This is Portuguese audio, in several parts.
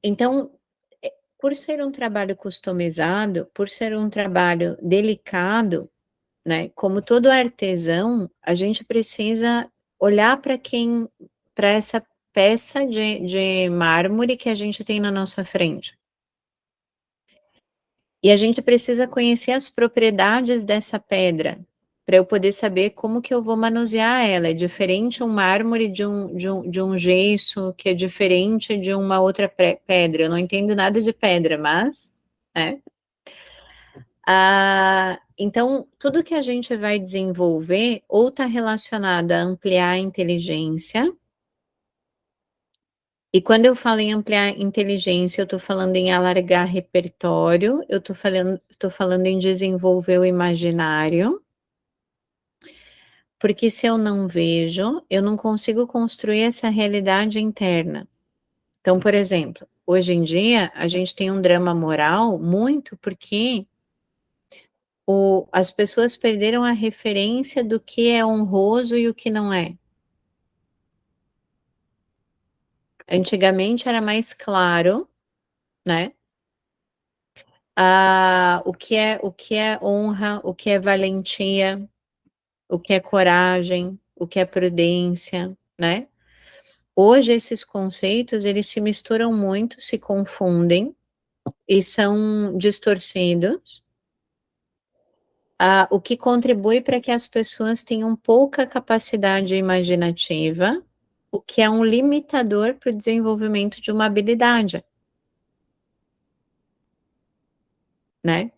Então, por ser um trabalho customizado, por ser um trabalho delicado, né, como todo artesão, a gente precisa olhar para essa peça de mármore que a gente tem na nossa frente. E a gente precisa conhecer as propriedades dessa pedra, para eu poder saber como que eu vou manusear ela. É diferente um mármore de um gesso, que é diferente de uma outra pedra. Eu não entendo nada de pedra, mas, né. Então tudo que a gente vai desenvolver ou está relacionado a ampliar a inteligência, e quando eu falo em ampliar inteligência, eu estou falando em alargar repertório, eu estou falando em desenvolver o imaginário, porque se eu não vejo, eu não consigo construir essa realidade interna. Então, por exemplo, hoje em dia a gente tem um drama moral muito porque as pessoas perderam a referência do que é honroso e o que não é. Antigamente era mais claro, né, o que é honra, o que é valentia, o que é coragem, o que é prudência, né. Hoje esses conceitos eles se misturam muito, se confundem e são distorcidos, o que contribui para que as pessoas tenham pouca capacidade imaginativa, o que é um limitador para o desenvolvimento de uma habilidade, né.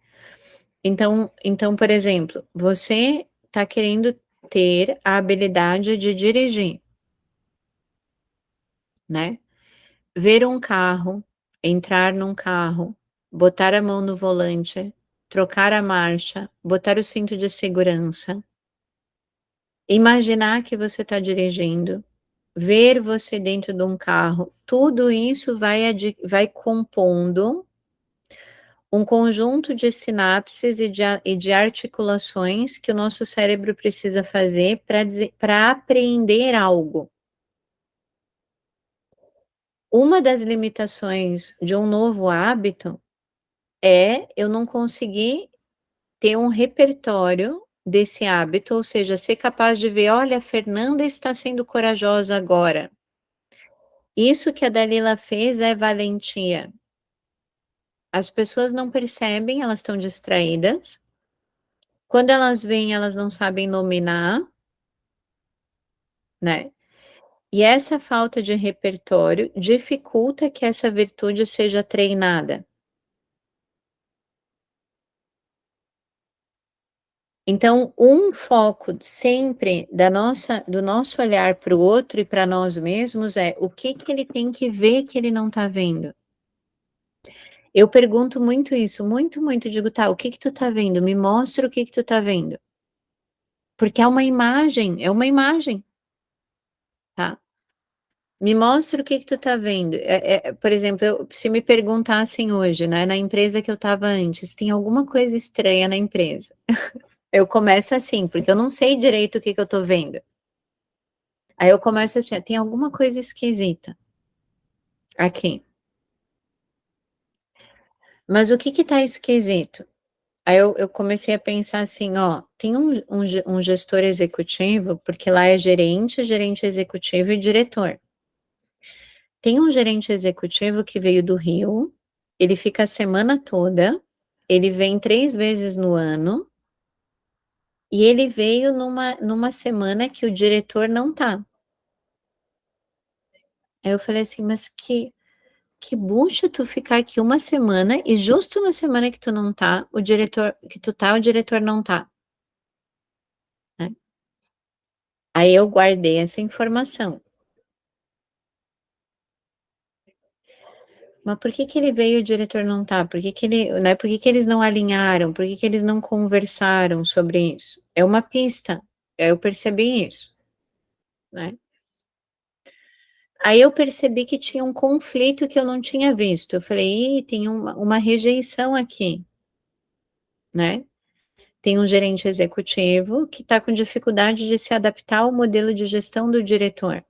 Então, por exemplo, você está querendo ter a habilidade de dirigir, né. Ver um carro, entrar num carro, botar a mão no volante, trocar a marcha, botar o cinto de segurança, imaginar que você está dirigindo, ver você dentro de um carro, tudo isso vai compondo um conjunto de sinapses e de articulações que o nosso cérebro precisa fazer para aprender algo. Uma das limitações de um novo hábito é eu não conseguir ter um repertório desse hábito, ou seja, ser capaz de ver: "Olha, a Fernanda está sendo corajosa agora. Isso que a Dalila fez é valentia". As pessoas não percebem, elas estão distraídas. Quando elas veem, elas não sabem nominar, né. E essa falta de repertório dificulta que essa virtude seja treinada. Então, um foco sempre do nosso olhar para o outro e para nós mesmos é: o que que ele tem que ver que ele não está vendo? Eu pergunto muito isso, muito, muito, digo: "Tá, o que que tu tá vendo? Me mostra o que que tu tá vendo". Porque é uma imagem, tá. Me mostra o que que tu tá vendo. Por exemplo, se me perguntassem hoje, né, na empresa que eu estava antes: "Tem alguma coisa estranha na empresa?". Eu começo assim, porque eu não sei direito o que que eu tô vendo. Aí eu começo assim: "Tem alguma coisa esquisita aqui, mas o que que tá esquisito?". Aí eu comecei a pensar assim: "Ó, tem um gestor executivo", porque lá é gerente, gerente executivo e diretor. Tem um gerente executivo que veio do Rio, ele fica a semana toda, ele vem 3 vezes no ano, e ele veio numa semana que o diretor não tá. Aí eu falei assim: "Mas que bucha tu ficar aqui uma semana e justo na semana que tu não tá, o diretor não tá", né. Aí eu guardei essa informação. Mas por que que ele veio e o diretor não tá? Por que que eles não alinharam? Por que que eles não conversaram sobre isso? É uma pista, eu percebi isso, né. Aí eu percebi que tinha um conflito que eu não tinha visto, eu falei: "Ih, tem uma rejeição aqui", né. Tem um gerente executivo que está com dificuldade de se adaptar ao modelo de gestão do diretor.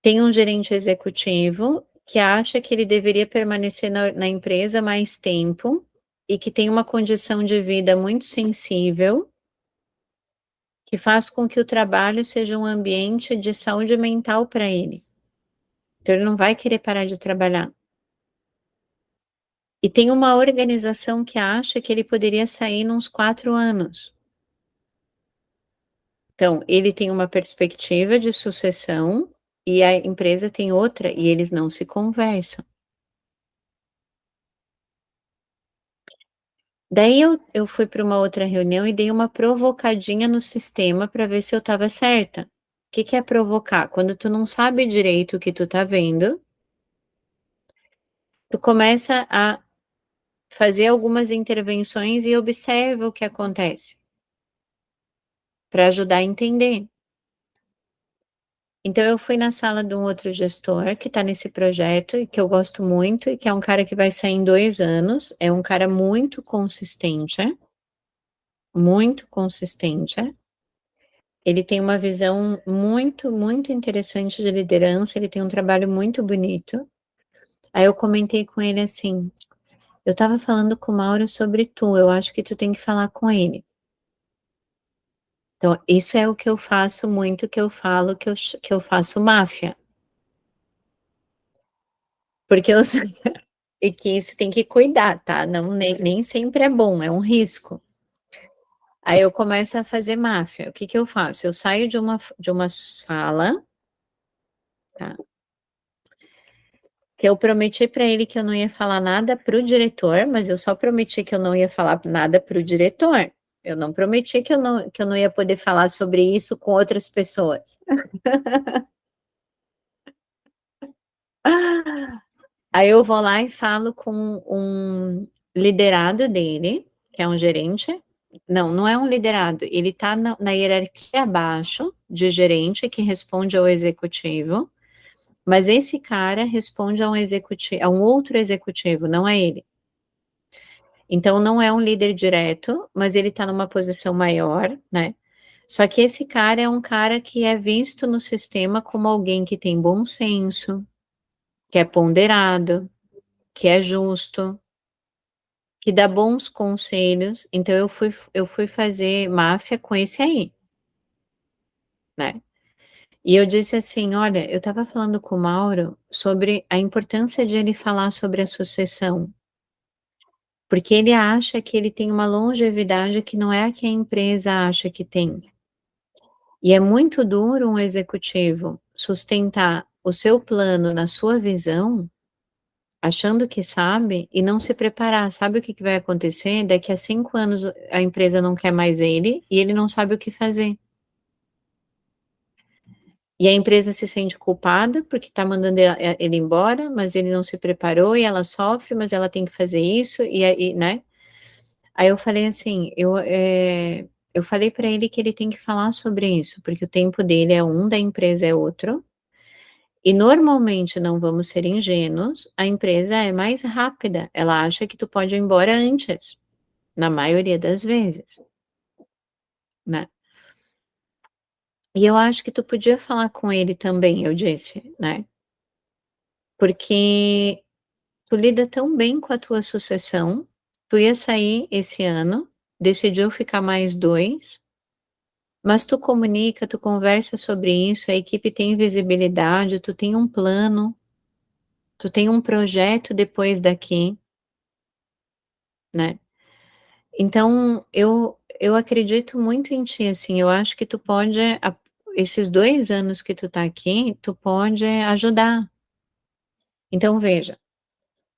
Tem um gerente executivo que acha que ele deveria permanecer na empresa mais tempo e que tem uma condição de vida muito sensível, que faz com que o trabalho seja um ambiente de saúde mental para ele. Então ele não vai querer parar de trabalhar. E tem uma organização que acha que ele poderia sair nos 4 anos. Então, ele tem uma perspectiva de sucessão e a empresa tem outra e eles não se conversam. Daí eu fui para uma outra reunião e dei uma provocadinha no sistema para ver se eu estava certa. O que que é provocar? Quando tu não sabe direito o que tu tá vendo, tu começa a fazer algumas intervenções e observa o que acontece, para ajudar a entender. Então eu fui na sala de um outro gestor que está nesse projeto e que eu gosto muito e que é um cara que vai sair em 2 anos, é um cara muito consistente. Ele tem uma visão muito, muito interessante de liderança, ele tem um trabalho muito bonito. Aí eu comentei com ele assim: "Eu estava falando com o Mauro sobre tu, eu acho que tu tem que falar com ele". Então isso é o que eu faço muito, que eu falo que eu faço máfia, porque eu sei e que isso tem que cuidar, tá, não nem sempre é bom, é um risco. Aí eu começo a fazer máfia, o que que eu faço? Eu saio de uma sala, tá, que eu prometi pra ele que eu não ia falar nada para o diretor, mas eu só prometi que eu não ia falar nada para o diretor. Eu não prometi que eu não ia poder falar sobre isso com outras pessoas. Aí eu vou lá e falo com um liderado dele, que é um gerente. Não, não é um liderado, ele tá na hierarquia abaixo de gerente que responde ao executivo, mas esse cara responde a um outro executivo, não é ele. Então não é um líder direto, mas ele tá numa posição maior, né. Só que esse cara é um cara que é visto no sistema como alguém que tem bom senso, que é ponderado, que é justo, que dá bons conselhos, então eu fui fazer máfia com esse aí, né. E eu disse assim: "Olha, eu estava falando com o Mauro sobre a importância de ele falar sobre a sucessão, porque ele acha que ele tem uma longevidade que não é a que a empresa acha que tem. E é muito duro um executivo sustentar o seu plano na sua visão, achando que sabe e não se preparar. Sabe o que que vai acontecer? Daqui a 5 anos a empresa não quer mais ele e ele não sabe o que fazer. E a empresa se sente culpada, porque está mandando ele embora, mas ele não se preparou e ela sofre, mas ela tem que fazer isso e aí, né. Aí eu falei assim, eu falei para ele que ele tem que falar sobre isso, porque o tempo dele é um, da empresa é outro. E normalmente, não vamos ser ingênuos, a empresa é mais rápida, ela acha que tu pode ir embora antes, na maioria das vezes, né. E eu acho que tu podia falar com ele também, eu disse, né, porque tu lida tão bem com a tua sucessão, tu ia sair esse ano, decidiu ficar mais 2, mas tu comunica, tu conversa sobre isso, a equipe tem visibilidade, tu tem um plano, tu tem um projeto depois daqui, né. Então, eu acredito muito em ti, assim, eu acho que tu pode esses 2 anos que tu tá aqui, tu pode ajudar. Então veja,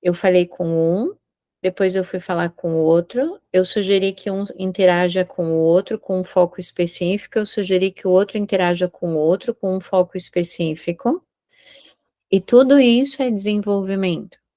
eu falei com um, depois eu fui falar com o outro, eu sugeri que um interaja com o outro com um foco específico, eu sugeri que o outro interaja com o outro com um foco específico, e tudo isso é desenvolvimento.